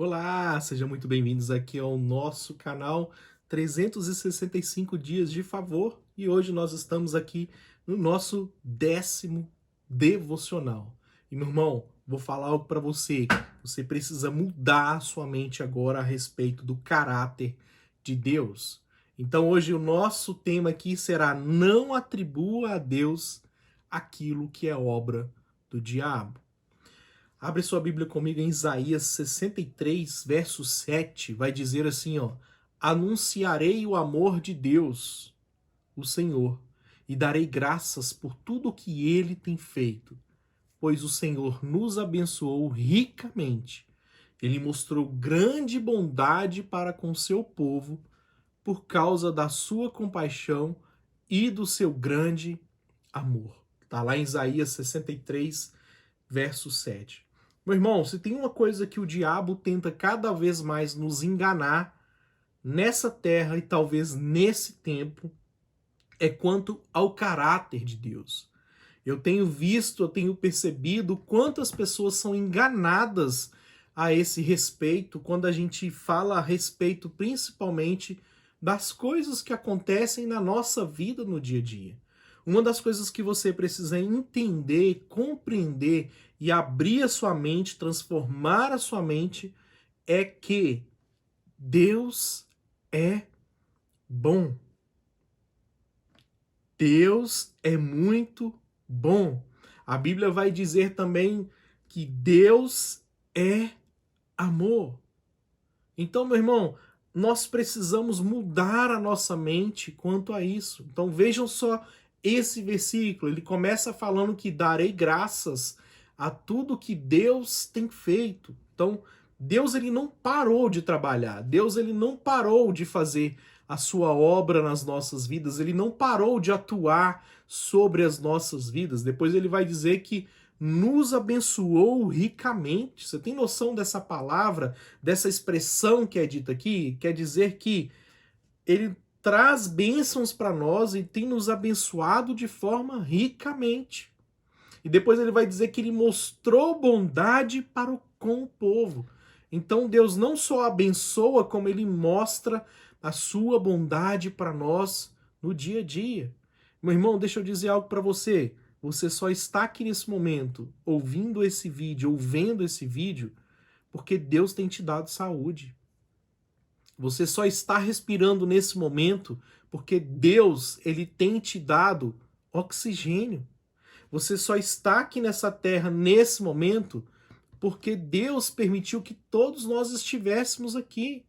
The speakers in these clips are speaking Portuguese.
Olá, sejam muito bem-vindos aqui ao nosso canal 365 Dias de Favor e hoje nós estamos aqui no nosso 10º devocional. E meu irmão, vou falar algo para você. Você precisa mudar a sua mente agora a respeito do caráter de Deus. Então hoje o nosso tema aqui será: não atribua a Deus aquilo que é obra do diabo. Abre sua Bíblia comigo em Isaías 63, verso 7, vai dizer assim, ó: anunciarei o amor de Deus, o Senhor, e darei graças por tudo o que ele tem feito, pois o Senhor nos abençoou ricamente. Ele mostrou grande bondade para com seu povo por causa da sua compaixão e do seu grande amor. Está lá em Isaías 63, verso 7. Meu irmão, se tem uma coisa que o diabo tenta cada vez mais nos enganar nessa terra e talvez nesse tempo, é quanto ao caráter de Deus. Eu tenho visto, eu tenho percebido quantas pessoas são enganadas a esse respeito, quando a gente fala a respeito principalmente das coisas que acontecem na nossa vida no dia a dia. Uma das coisas que você precisa entender, compreender e abrir a sua mente, transformar a sua mente, é que Deus é bom. Deus é muito bom. A Bíblia vai dizer também que Deus é amor. Então, meu irmão, nós precisamos mudar a nossa mente quanto a isso. Então, vejam só esse versículo. Ele começa falando que darei graças a tudo que Deus tem feito. Então, Deus ele não parou de trabalhar. Deus ele não parou de fazer a sua obra nas nossas vidas. Ele não parou de atuar sobre as nossas vidas. Depois ele vai dizer que nos abençoou ricamente. Você tem noção dessa palavra, dessa expressão que é dita aqui? Quer dizer que ele traz bênçãos para nós e tem nos abençoado de forma ricamente. E depois ele vai dizer que ele mostrou bondade para com o povo. Então Deus não só abençoa, como ele mostra a sua bondade para nós no dia a dia. Meu irmão, deixa eu dizer algo para você. Você só está aqui nesse momento ouvindo esse vídeo, ou vendo esse vídeo, porque Deus tem te dado saúde. Você só está respirando nesse momento porque Deus, ele tem te dado oxigênio. Você só está aqui nessa terra nesse momento porque Deus permitiu que todos nós estivéssemos aqui.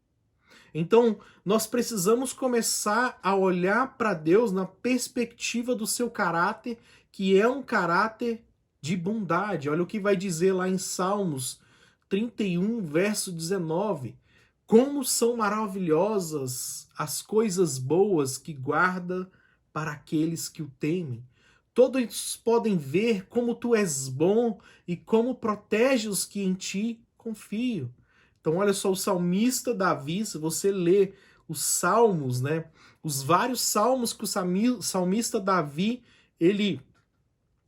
Então, nós precisamos começar a olhar para Deus na perspectiva do seu caráter, que é um caráter de bondade. Olha o que vai dizer lá em Salmos 31, verso 19. Como são maravilhosas as coisas boas que guarda para aqueles que o temem. Todos podem ver como tu és bom e como protege os que em ti confiam. Então, olha só, o salmista Davi, se você lê os salmos, né? Os vários salmos que o salmista Davi, ele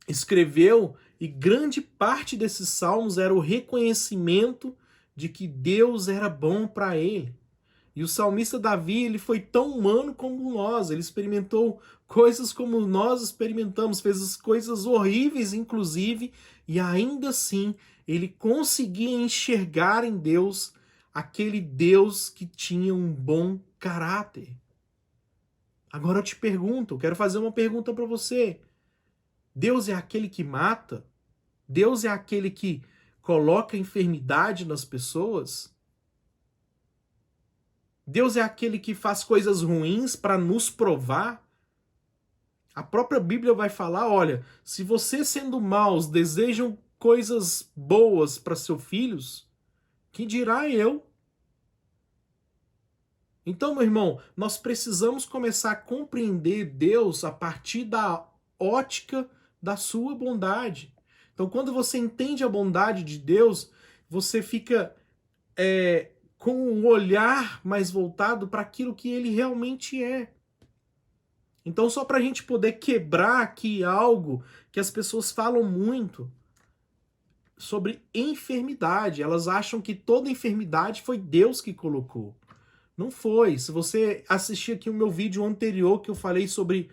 escreveu, e grande parte desses salmos era o reconhecimento de que Deus era bom para ele. E o salmista Davi, ele foi tão humano como nós, ele experimentou coisas como nós experimentamos, fez coisas horríveis, inclusive, e ainda assim ele conseguia enxergar em Deus aquele Deus que tinha um bom caráter. Agora eu te pergunto, eu quero fazer uma pergunta para você. Deus é aquele que mata? Deus é aquele que coloca enfermidade nas pessoas? Deus é aquele que faz coisas ruins para nos provar? A própria Bíblia vai falar, olha, se você sendo maus desejam coisas boas para seus filhos, que dirá eu? Então, meu irmão, nós precisamos começar a compreender Deus a partir da ótica da sua bondade. Então, quando você entende a bondade de Deus, você fica com um olhar mais voltado para aquilo que ele realmente é. Então, só para a gente poder quebrar aqui algo que as pessoas falam muito, sobre enfermidade. Elas acham que toda enfermidade foi Deus que colocou. Não foi. Se você assistir aqui o meu vídeo anterior que eu falei sobre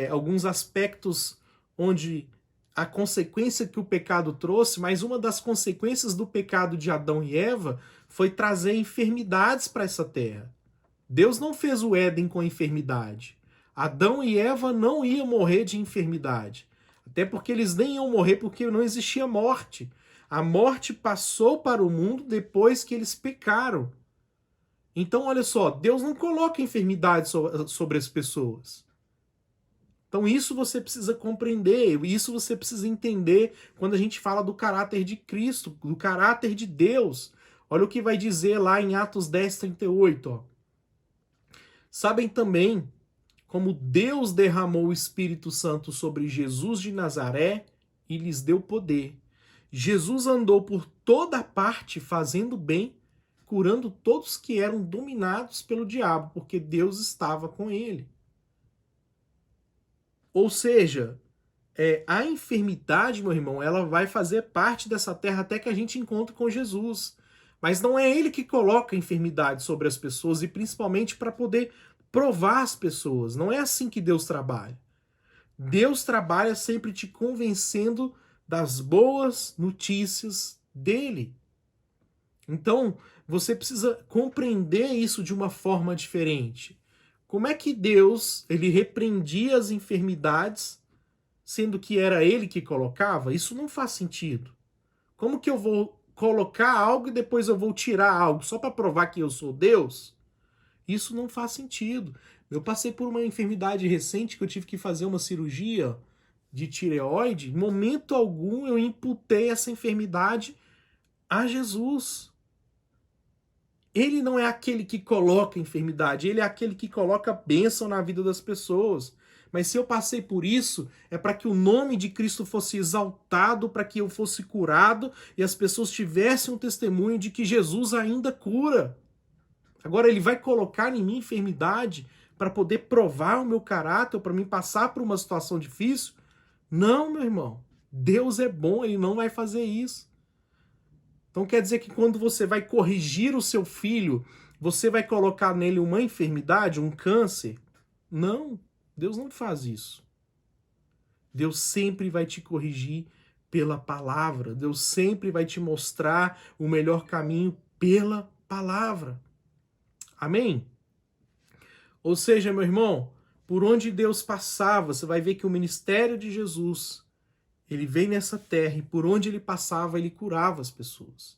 alguns aspectos onde a consequência que o pecado trouxe, mas uma das consequências do pecado de Adão e Eva foi trazer enfermidades para essa terra. Deus não fez o Éden com enfermidade. Adão e Eva não iam morrer de enfermidade. Até porque eles nem iam morrer porque não existia morte. A morte passou para o mundo depois que eles pecaram. Então, olha só, Deus não coloca enfermidade sobre as pessoas. Então isso você precisa compreender, isso você precisa entender quando a gente fala do caráter de Cristo, do caráter de Deus. Olha o que vai dizer lá em Atos 10:38. Ó. Sabem também como Deus derramou o Espírito Santo sobre Jesus de Nazaré e lhes deu poder. Jesus andou por toda parte fazendo bem, curando todos que eram dominados pelo diabo, porque Deus estava com ele. Ou seja, a enfermidade, meu irmão, ela vai fazer parte dessa terra até que a gente encontre com Jesus. Mas não é ele que coloca a enfermidade sobre as pessoas e principalmente para poder provar as pessoas. Não é assim que Deus trabalha. Deus trabalha sempre te convencendo das boas notícias dele. Então, você precisa compreender isso de uma forma diferente. Como é que Deus, ele repreendia as enfermidades, sendo que era ele que colocava? Isso não faz sentido. Como que eu vou colocar algo e depois eu vou tirar algo só para provar que eu sou Deus? Isso não faz sentido. Eu passei por uma enfermidade recente que eu tive que fazer uma cirurgia de tireoide. Em momento algum eu imputei essa enfermidade a Jesus. Ele não é aquele que coloca enfermidade, ele é aquele que coloca bênção na vida das pessoas. Mas se eu passei por isso, é para que o nome de Cristo fosse exaltado, para que eu fosse curado e as pessoas tivessem um testemunho de que Jesus ainda cura. Agora ele vai colocar em mim enfermidade para poder provar o meu caráter, para me passar por uma situação difícil? Não, meu irmão. Deus é bom, ele não vai fazer isso. Então quer dizer que quando você vai corrigir o seu filho, você vai colocar nele uma enfermidade, um câncer? Não, Deus não faz isso. Deus sempre vai te corrigir pela palavra. Deus sempre vai te mostrar o melhor caminho pela palavra. Amém? Ou seja, meu irmão, por onde Deus passava, você vai ver que o ministério de Jesus, ele veio nessa terra e por onde ele passava, ele curava as pessoas.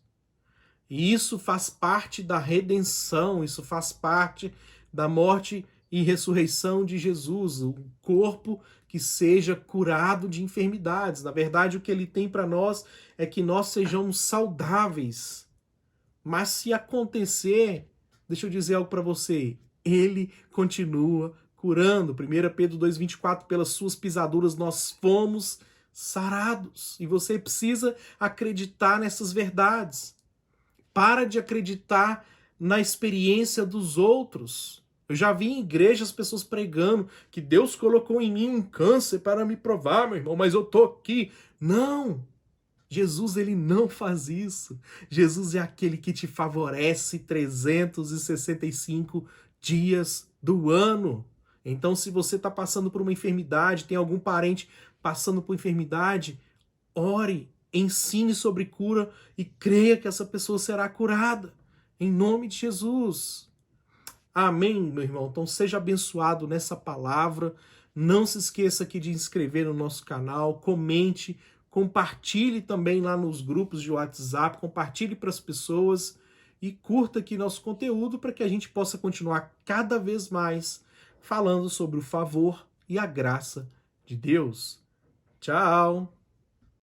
E isso faz parte da redenção, isso faz parte da morte e ressurreição de Jesus, o corpo que seja curado de enfermidades. Na verdade, o que ele tem para nós é que nós sejamos saudáveis. Mas se acontecer, deixa eu dizer algo para você, ele continua curando. 1 Pedro 2,24, pelas suas pisaduras nós fomos sarados. E você precisa acreditar nessas verdades. Para de acreditar na experiência dos outros. Eu já vi em igreja as pessoas pregando que Deus colocou em mim um câncer para me provar, meu irmão, mas eu tô aqui. Não! Jesus, ele não faz isso. Jesus é aquele que te favorece 365 dias do ano. Então, se você está passando por uma enfermidade, tem algum parente passando por enfermidade, ore, ensine sobre cura e creia que essa pessoa será curada. Em nome de Jesus. Amém, meu irmão? Então seja abençoado nessa palavra. Não se esqueça aqui de inscrever no nosso canal, comente, compartilhe também lá nos grupos de WhatsApp, compartilhe para as pessoas e curta aqui nosso conteúdo para que a gente possa continuar cada vez mais falando sobre o favor e a graça de Deus. Tchau!